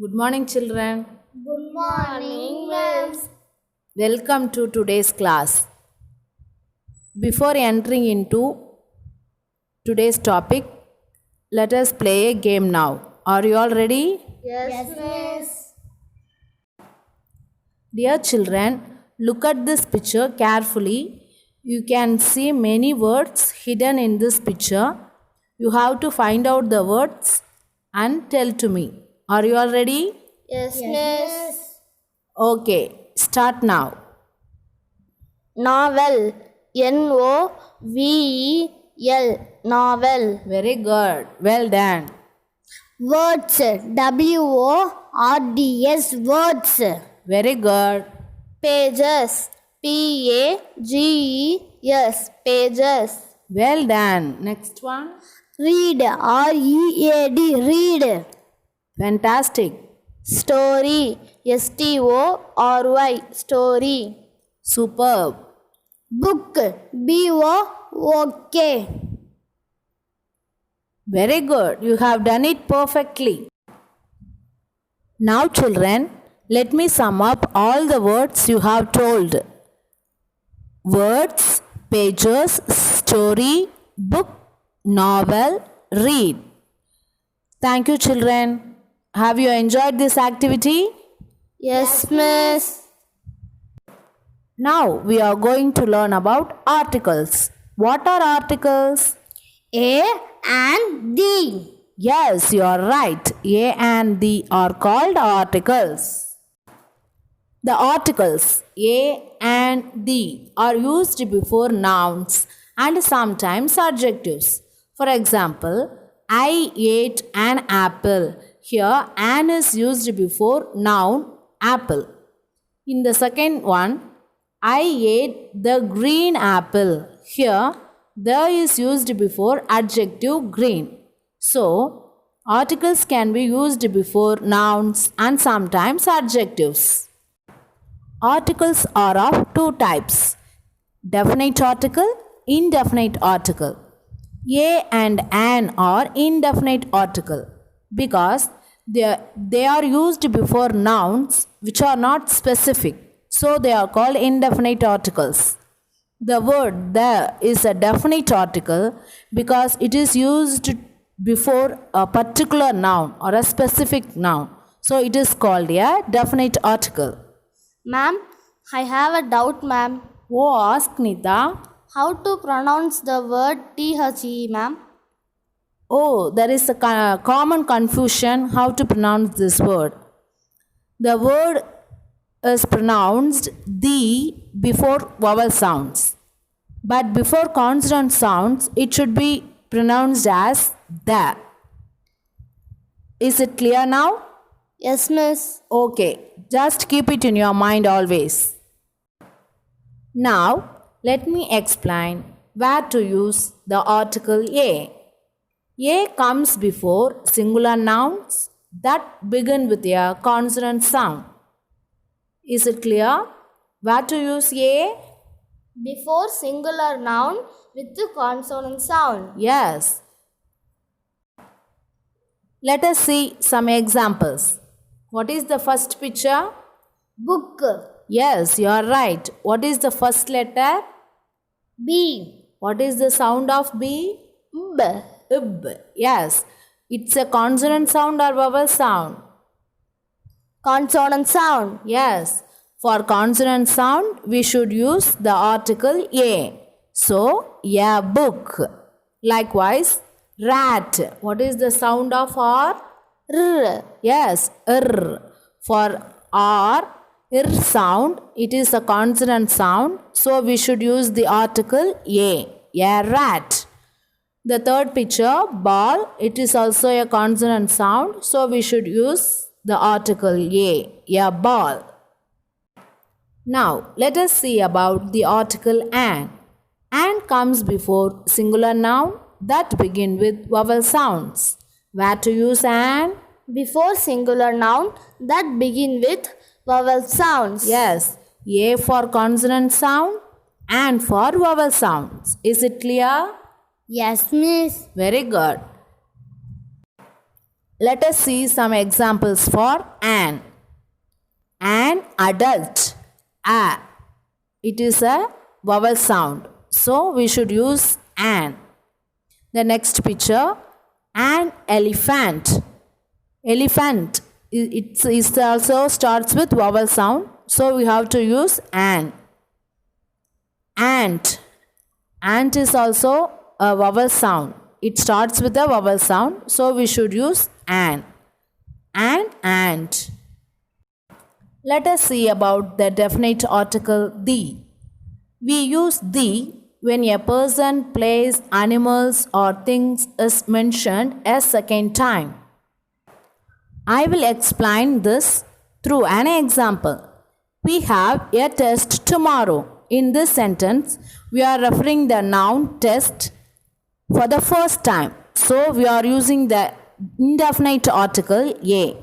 Good morning, children. Good morning, miss. Welcome to today's class. Before entering into today's topic, let us play a game now. Are you all ready? Yes, miss. Dear children, look at this picture carefully. You can see many words hidden in this picture. You have to find out the words and tell to me. Are you all ready? Yes, miss. Okay, start now. Novel. N-O-V-E-L. Novel. Very good. Well done. Words. W-O-R-D-S. Words. Very good. Pages. P-A-G-E-S. Pages. Well done. Next one. Read. R-E-A-D. Read. Fantastic. Story. S-T-O-R-Y. Story. Superb. Book. B-O-O-K. Very good. You have done it perfectly. Now, children, let me sum up all the words you have told. Words, pages, story, book, novel, read. Thank you, children. Have you enjoyed this activity? Yes, miss. Now we are going to learn about articles. What are articles? A and D. Yes, you are right. A and D are called articles. The articles A and D are used before nouns and sometimes adjectives. For example, I ate an apple. Here, an is used before noun apple. In the second one, I ate the green apple. Here, the is used before adjective green. So, articles can be used before nouns and sometimes adjectives. Articles are of two types: definite article, indefinite article. A and an are indefinite article because they are used before nouns which are not specific. So they are called indefinite articles. The word the is a definite article because it is used before a particular noun or a specific noun. So it is called a definite article. Ma'am, I have a doubt, ma'am. Oh, ask Nita. How to pronounce the word T-H-E, ma'am? Oh, there is a common confusion how to pronounce this word. The word is pronounced the before vowel sounds. But before consonant sounds, it should be pronounced as the. Is it clear now? Yes, miss. Okay, just keep it in your mind always. Now, let me explain where to use the article A. A comes before singular nouns that begin with a consonant sound. Is it clear? Where to use A? Before singular noun with the consonant sound. Yes. Let us see some examples. What is the first picture? Book. Yes, you are right. What is the first letter? B. What is the sound of B? B. Ib. Yes. It's a consonant sound or vowel sound? Consonant sound. Yes. For consonant sound, we should use the article A. So, a book. Likewise, rat. What is the sound of R? R. Yes, R. For R, R sound, it is a consonant sound. So, we should use the article A rat. The third picture, ball, it is also a consonant sound. So, we should use the article a ball. Now, let us see about the article an. An comes before singular noun that begin with vowel sounds. Where to use an? Before singular noun that begin with vowel sounds. Yes, A for consonant sound and for vowel sounds. Is it clear? Yes, miss. Very good. Let us see some examples for an. An adult. A. It is a vowel sound. So we should use an. The next picture. An elephant. Elephant. It also starts with vowel sound. So we have to use an. Ant. Ant is also a vowel sound. It starts with a vowel sound. So we should use an. An ant. Let us see about the definite article the. We use the when a person, place, animals or things is mentioned a second time. I will explain this through an example. We have a test tomorrow. In this sentence, we are referring the noun test for the first time. So, we are using the indefinite article a.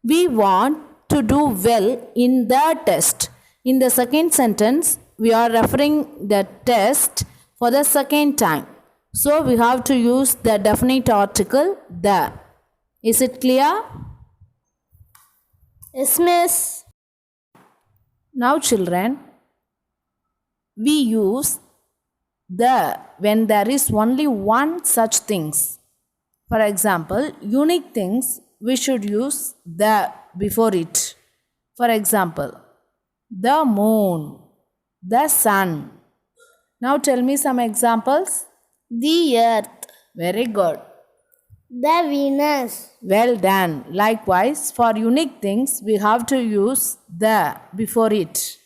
We want to do well in the test. In the second sentence, we are referring the test for the second time. So, we have to use the definite article the. Is it clear? Yes, miss. Now, children, we use the when there is only one such things. For example, unique things, we should use the before it. For example, the moon, the sun. Now tell me some examples. The earth. Very good. The Venus. Well done. Likewise, for unique things, we have to use the before it.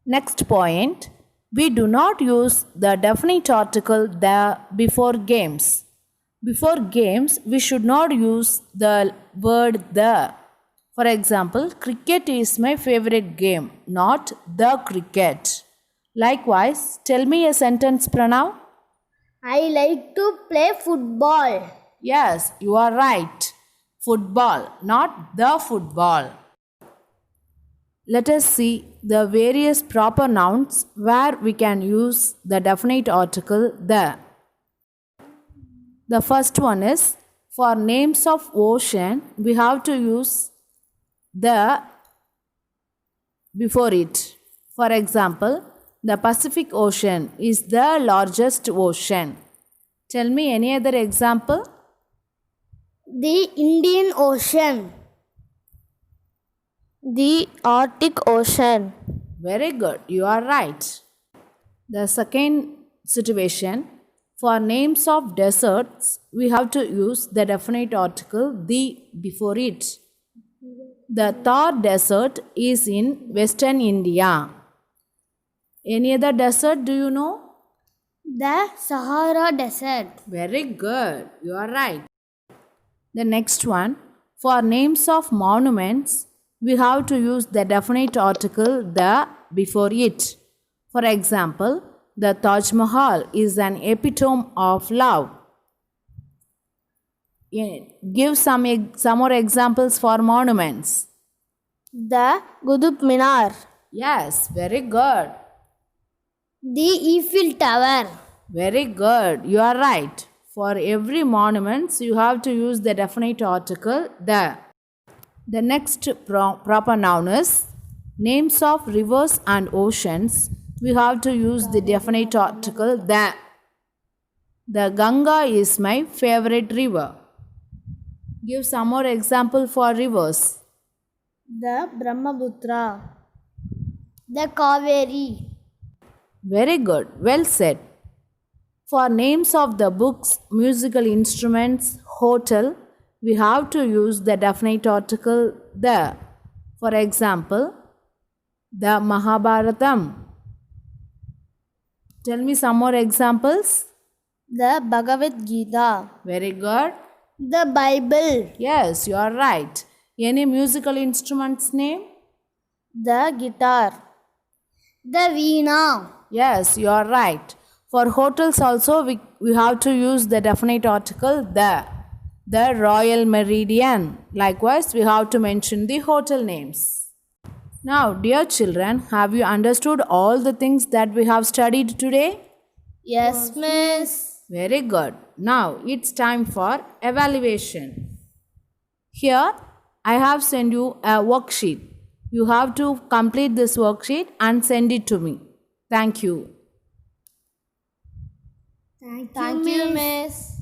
Next point, we do not use the definite article the before games. Before games, we should not use the word the. For example, cricket is my favorite game, not the cricket. Likewise, tell me a sentence, Pranav. I like to play football. Yes, you are right. Football, not the football. Let us see the various proper nouns where we can use the definite article the. The first one is for names of ocean, we have to use the before it. For example, the Pacific Ocean is the largest ocean. Tell me any other example. The Indian Ocean. The Arctic Ocean. Very good, you are right. The second situation, for names of deserts, we have to use the definite article the before it. The Thar desert is in western India. Any other desert do you know? The Sahara Desert. Very good, you are right. The next one, for names of monuments, we have to use the definite article the before it. For example, the Taj Mahal is an epitome of love. Give some more examples for monuments. The Qutub Minar. Yes, very good. The Eiffel Tower. Very good. You are right. For every monument, you have to use the definite article the. The next proper noun is names of rivers and oceans. We have to use the definite article the. The Ganga is my favorite river. Give some more example for rivers. The Brahmaputra. The Kaveri. Very good. Well said. For names of the books, musical instruments, hotel, we have to use the definite article the. For example, the Mahabharatam. Tell me some more examples. The Bhagavad Gita. Very good. The Bible. Yes, you are right. Any musical instrument's name? The guitar. The Veena. Yes, you are right. For hotels also, we have to use the definite article the. The Royal Meridian. Likewise, we have to mention the hotel names. Now, dear children, have you understood all the things that we have studied today? Yes, miss. Very good. Now it's time for evaluation. Here I have sent you a worksheet. You have to complete this worksheet and send it to me. Thank you. Thank you, Miss.